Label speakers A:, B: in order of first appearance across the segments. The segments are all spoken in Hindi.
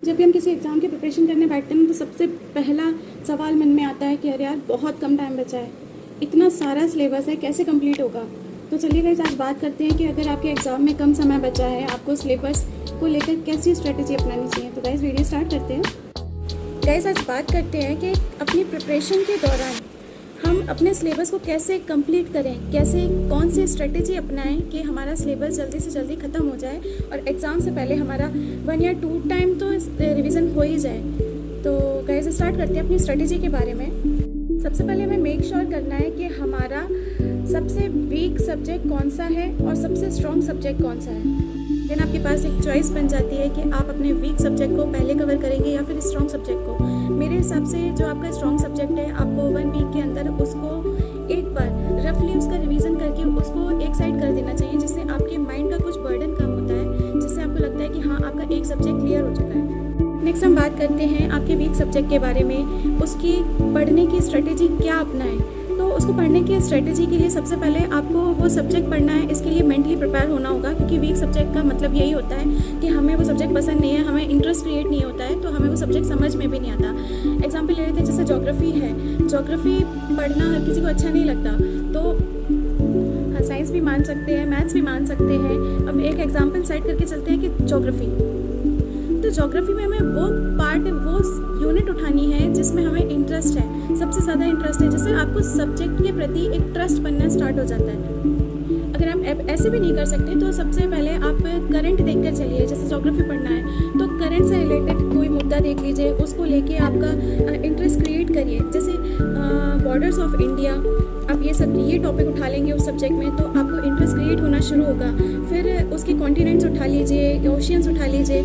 A: जब भी हम किसी एग्ज़ाम की प्रिपरेशन करने बैठते हैं ना, तो सबसे पहला सवाल मन में आता है कि अरे यार बहुत कम टाइम बचा है, इतना सारा सिलेबस है, कैसे कंप्लीट होगा। तो चलिए गाइस, आज बात करते हैं कि अगर आपके एग्ज़ाम में कम समय बचा है, आपको सिलेबस को लेकर कैसी स्ट्रेटजी अपनानी चाहिए। तो गाइस वीडियो स्टार्ट करते हैं। गाइस आज बात करते हैं कि अपनी प्रिपरेशन के दौरान हम अपने सिलेबस को कैसे कंप्लीट करें, कैसे कौन सी स्ट्रेटजी अपनाएं कि हमारा सिलेबस जल्दी से जल्दी ख़त्म हो जाए और एग्ज़ाम से पहले हमारा 1 या 2 टाइम तो रिवीजन हो ही जाए। तो गाइस स्टार्ट करते हैं अपनी स्ट्रेटजी के बारे में। सबसे पहले हमें मेक श्योर करना है कि हमारा सबसे वीक सब्जेक्ट कौन सा है और सबसे स्ट्रॉन्ग सब्जेक्ट कौन सा है। देन आपके पास एक चॉइस बन जाती है कि आप अपने वीक सब्जेक्ट को पहले कवर करेंगे या फिर स्ट्रॉन्ग सब्जेक्ट को। मेरे हिसाब से जो आपका स्ट्रॉन्ग सब्जेक्ट है, आपको 1 वीक के अंदर उसको एक बार रफली उसका रिवीजन करके उसको एक साइड कर देना चाहिए, जिससे आपके माइंड का कुछ बर्डन कम होता है, जिससे आपको लगता है कि हाँ आपका एक सब्जेक्ट क्लियर हो चुका है। नेक्स्ट हम बात करते हैं आपके वीक सब्जेक्ट के बारे में, उसकी पढ़ने की स्ट्रेटेजी क्या अपनाएं। तो उसको पढ़ने की स्ट्रेटेजी के लिए सबसे पहले आपको वो सब्जेक्ट पढ़ना है, इसके लिए मेंटली प्रिपेयर होना होगा, क्योंकि वीक सब्जेक्ट का मतलब यही होता है कि हमें वो सब्जेक्ट पसंद नहीं है, हमें इंटरेस्ट क्रिएट नहीं होता है, तो हमें वो सब्जेक्ट समझ में भी नहीं आता। एग्जाम्पल ले लेते हैं, जैसे ज्योग्राफी है, ज्योग्राफी पढ़ना हर किसी को अच्छा नहीं लगता, तो साइंस भी मान सकते हैं, मैथ्स भी मान सकते हैं। अब एक एग्जाम्पल सेट करके चलते हैं कि ज्योग्राफी, तो ज्योग्राफी में हमें वो पार्ट, वो यूनिट उठानी है जिसमें हमें इंटरेस्ट है, सबसे ज़्यादा इंटरेस्ट है, जिससे आपको सब्जेक्ट के प्रति एक ट्रस्ट बनना स्टार्ट हो जाता है। अगर आप ऐसे भी नहीं कर सकते तो सबसे पहले आप करंट देखकर चलिए। जैसे ज्योग्राफी पढ़ना है तो करंट से रिलेटेड कोई मुद्दा देख लीजिए, उसको लेके आपका इंटरेस्ट क्रिएट करिए। जैसे बॉर्डर्स ऑफ इंडिया, आप ये टॉपिक उठा लेंगे उस सब्जेक्ट में तो आपको इंटरेस्ट क्रिएट होना शुरू होगा। फिर उसके कॉन्टिनेंट्स उठा लीजिए, ओशियंस उठा लीजिए,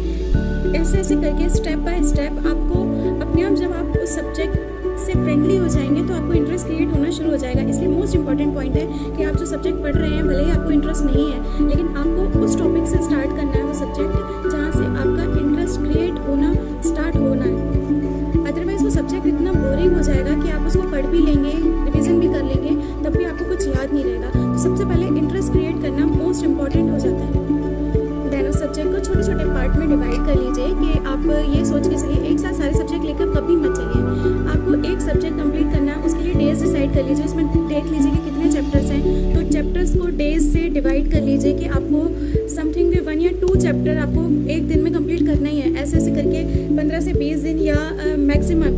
A: ऐसे ऐसे करके स्टेप बाय स्टेप आपको अपने आप, जब आप उस सब्जेक्ट से फ्रेंडली हो जाएंगे तो आपको इंटरेस्ट क्रिएट होना शुरू हो जाएगा। इसलिए मोस्ट इंपॉर्टेंट पॉइंट है कि आप जो सब्जेक्ट पढ़ रहे हैं, भले ही आपको इंटरेस्ट नहीं है, लेकिन आपको उस टॉपिक से स्टार्ट करना है, वो सब्जेक्ट जहाँ से आपका इंटरेस्ट क्रिएट होना स्टार्ट होना है। अदरवाइज वो सब्जेक्ट इतना बोरिंग हो जाएगा कि आप उसको पढ़ भी लेंगे, रिविजन भी कर लेंगे, तब भी आपको कुछ याद नहीं रहेगा। तो सबसे पहले इंटरेस्ट क्रिएट करना मोस्ट इंपॉर्टेंट हो जाता है। देन उस सब्जेक्ट को छोटे छोटे पार्ट में डिवाइड कर लीजिए कि आप ये सोच के चलिए एक साथ सारे सब्जेक्ट लेकर कभी मत चलिए। आपको एक सब्जेक्ट कंप्लीट करना है, उसके लिए डेज डिसाइड कर लीजिए, उसमें देख लीजिए कि कितने चैप्टर्स हैं, तो चैप्टर्स को डेज से डिवाइड कर लीजिए कि आपको समथिंग 1 या 2 चैप्टर आपको एक दिन में कंप्लीट करना ही है। ऐसे ऐसे करके 15 से 20 दिन या मैक्सिमम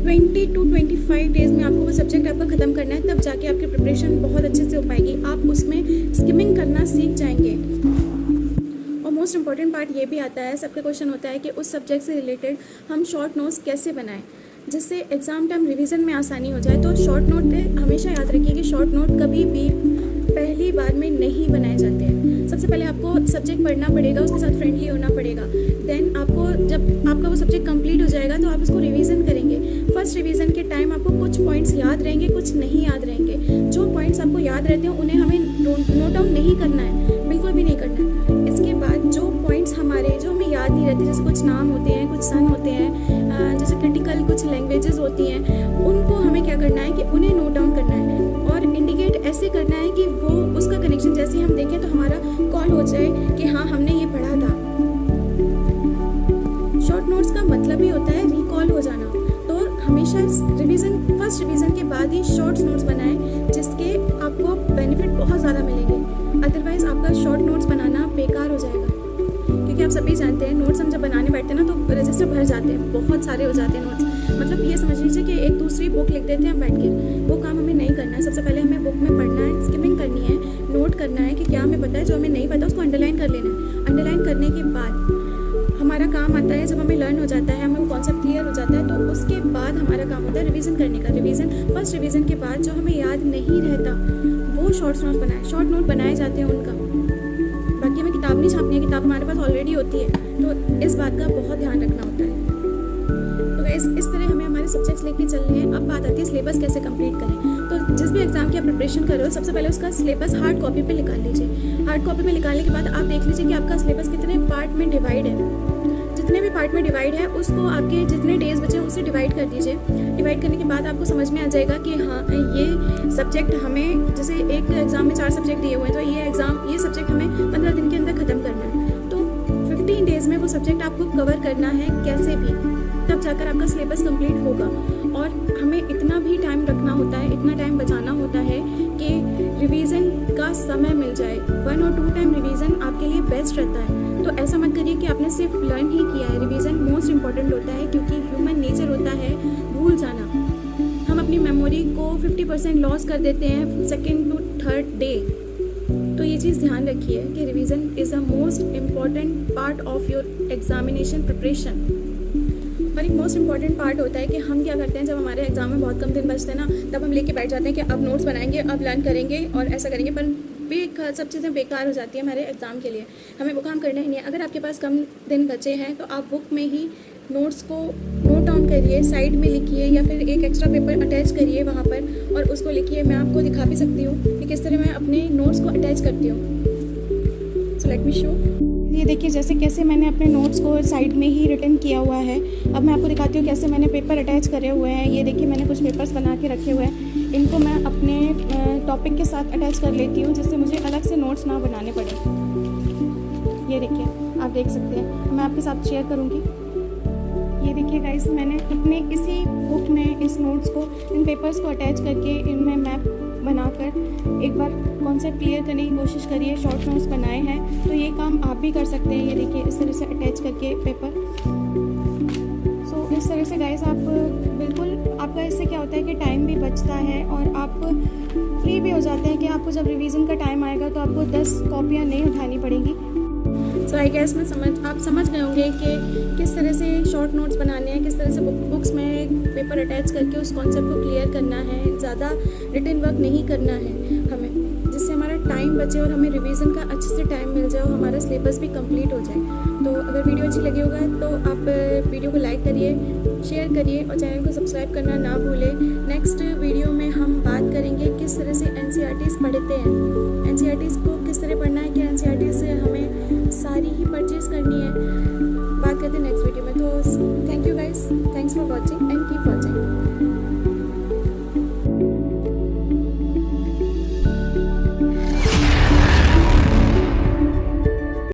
A: 20 to 25 डेज़ में आपको वो सब्जेक्ट आपका ख़त्म करना है, तब जाके आपकी प्रिपरेशन बहुत अच्छे से हो पाएगी। आप उसमें स्किमिंग करना सीख जाएंगे। मोस्ट इंपॉर्टेंट पार्ट ये भी आता है, सबका क्वेश्चन होता है कि उस सब्जेक्ट से रिलेटेड हम शॉर्ट नोट्स कैसे बनाएं जिससे एग्ज़ाम टाइम रिवीजन में आसानी हो जाए। तो शॉर्ट नोट हमेशा याद रखिए कि शॉर्ट नोट कभी भी पहली बार में नहीं बनाए जाते हैं। सबसे पहले आपको सब्जेक्ट पढ़ना पड़ेगा, उसके साथ फ्रेंडली होना पड़ेगा। देन आपको जब आपका वो सब्जेक्ट कंप्लीट हो जाएगा तो आप उसको रिवीजन करेंगे। फर्स्ट रिवीजन के टाइम आपको कुछ पॉइंट्स याद रहेंगे, कुछ नहीं याद रहेंगे। जो पॉइंट्स आपको याद रहते हैं उन्हें हमें नोट डाउन नहीं करना है, बिल्कुल भी नहीं करना है। इसके बाद जो पॉइंट्स जो हमें याद नहीं रहते, जैसे कुछ नाम होते हैं, कुछ सन होते हैं, जैसे क्रिटिकल कुछ लैंग्वेजेस होती हैं, उनको हमें क्या करना है कि उन्हें नोट डाउन करना है और इंडिकेट ऐसे करना है कि वो उसका कनेक्शन जैसे हम देखें तो हमारा कॉल हो जाए कि हाँ हमने ये पढ़ा था। शॉर्ट नोट्स का मतलब ही होता है रिकॉल हो जाना। तो हमेशा फर्स्ट रिवीजन के बाद ही शॉर्ट नोट्स बनाएं, जिसके आपको बेनिफिट बहुत ज़्यादा मिलेंगे। अदरवाइज आपका शॉर्ट नोट्स बनाना बेकार हो जाएगा, क्योंकि आप सभी जानते हैं नोट्स हम जब बनाने बैठते हैं ना तो रजिस्टर भर जाते हैं, बहुत सारे हो जाते हैं नोट्स। मतलब ये समझ लीजिए कि एक दूसरी बुक लिख देते हैं हम बैठ के। वो काम हमें नहीं करना है। सबसे पहले हमें बुक में पढ़ना है, स्किमिंग करनी है, नोट करना है कि क्या हमें पता है, जो हमें नहीं पता उसको अंडरलाइन कर लेना है। अंडरलाइन करने के बाद हमारा काम आता है, जब हमें लर्न हो जाता है, हमें वो कॉन्सेप्ट क्लियर हो जाता है, तो उसके बाद हमारा काम होता है रिवीजन करने का। फर्स्ट रिवीजन के बाद जो हमें याद नहीं रहता वो शॉर्ट नोट्स बनाए, शॉर्ट नोट बनाए जाते हैं उनका। बाकी हमें किताब नहीं छापनी है, किताब हमारे पास ऑलरेडी होती है, तो इस बात का बहुत ध्यान रखना होता है। तो इस तरह हमें हमारे सब्जेक्ट्स लेके चलने हैं। अब बात आती है सिलेबस कैसे कंप्लीट करें। तो जिस भी एग्जाम की आप प्रिपरेशन कर रहे हो, सबसे पहले उसका सिलेबस हार्ड कॉपी पे निकाल लीजिए। हार्ड कॉपी में निकालने के बाद आप देख लीजिए कि आपका सिलेबस कितने पार्ट में डिवाइड है। जितने भी पार्ट में डिवाइड है उसको आपके जितने डेज बचे हैं उससे डिवाइड कर दीजिए। डिवाइड करने के बाद आपको समझ में आ जाएगा कि हाँ ये सब्जेक्ट हमें, जैसे एक एग्ज़ाम में 4 सब्जेक्ट दिए हुए हैं, तो ये सब्जेक्ट हमें 15 दिन के अंदर ख़त्म करना है। तो 15 डेज़ में वो सब्जेक्ट आपको कवर करना है कैसे भी, तब जाकर आपका सिलेबस कंप्लीट होगा। और हमें इतना भी टाइम रखना होता है, इतना टाइम बचाना होता है कि रिवीजन का समय मिल जाए। 1 और 2 टाइम रिवीजन आपके लिए बेस्ट रहता है। तो ऐसा मत करिए कि आपने सिर्फ लर्न ही किया है। रिवीजन मोस्ट इंपॉर्टेंट होता है, क्योंकि ह्यूमन नेचर होता है भूल जाना। हम अपनी मेमोरी को 50% लॉस कर देते हैं 2nd to 3rd डे। तो ये चीज़ ध्यान रखिए कि revision is the most important part of your examination preparation. और एक मोस्ट इंपॉर्टेंट पार्ट होता है कि हम क्या करते हैं, जब हमारे एग्जाम में बहुत कम दिन बचते हैं ना, तब हम लेके बैठ जाते हैं कि अब नोट्स बनाएंगे, अब लर्न करेंगे और ऐसा करेंगे, पर बेकार सब चीज़ें बेकार हो जाती है हमारे एग्ज़ाम के लिए। हमें वो काम करना ही नहीं है। अगर आपके पास कम दिन बचे हैं तो आप बुक में ही नोट्स को नोट डाउन करिए, साइड में लिखिए या फिर एक एक्स्ट्रा पेपर अटैच करिए वहाँ पर और उसको लिखिए। मैं आपको दिखा भी सकती हूँ कि किस तरह मैं अपने नोट्स को अटैच करती हूँ। So let me show. ये देखिए जैसे कैसे मैंने अपने नोट्स को साइड में ही रिटन किया हुआ है। अब मैं आपको दिखाती हूँ कैसे मैंने पेपर अटैच करे हुए हैं। ये देखिए मैंने कुछ पेपर्स बना के रखे हुए हैं, इनको मैं अपने टॉपिक के साथ अटैच कर लेती हूँ, जिससे मुझे अलग से नोट्स ना बनाने पड़े। ये देखिए आप देख सकते हैं, मैं आपके साथ शेयर करूँगी। ये देखिए गाइस, मैंने अपने इसी बुक में इस नोट्स को, इन पेपर्स को अटैच करके इनमें मैप बनाकर एक बार कॉन्सेप्ट क्लियर करने की कोशिश करिए। शॉर्ट नोट्स बनाए हैं तो ये काम आप भी कर सकते हैं। ये देखिए इस तरह से अटैच करके पेपर। सो इस तरह से गाइस आप बिल्कुल, आपका इससे क्या होता है कि टाइम भी बचता है और आप फ्री भी हो जाते हैं कि आपको जब रिवीजन का टाइम आएगा तो आपको 10 कॉपियाँ नहीं उठानी पड़ेंगी। सो आई गेस आप समझ गए होंगे कि किस तरह से शॉर्ट नोट्स बनाने हैं, किस तरह से बुक्स में पेपर अटैच करके उस कॉन्सेप्ट को क्लियर करना है। ज़्यादा रिटन वर्क नहीं करना है हमें, जिससे हमारा टाइम बचे और हमें रिवीजन का अच्छे से टाइम मिल जाए और हमारा सिलेबस भी कंप्लीट हो जाए। तो अगर वीडियो अच्छी लगी होगा तो आप वीडियो को लाइक करिए, शेयर करिए और चैनल को सब्सक्राइब करना ना भूलें। नेक्स्ट वीडियो में हम बात करेंगे किस तरह से NCERTs पढ़ते हैं, NCERTs को किस तरह पढ़ना है, कि NCERTs हमें सारी ही परचेज़ करनी है। बात करते हैं नेक्स्ट वीडियो में। तो thank you guys, thanks for watching.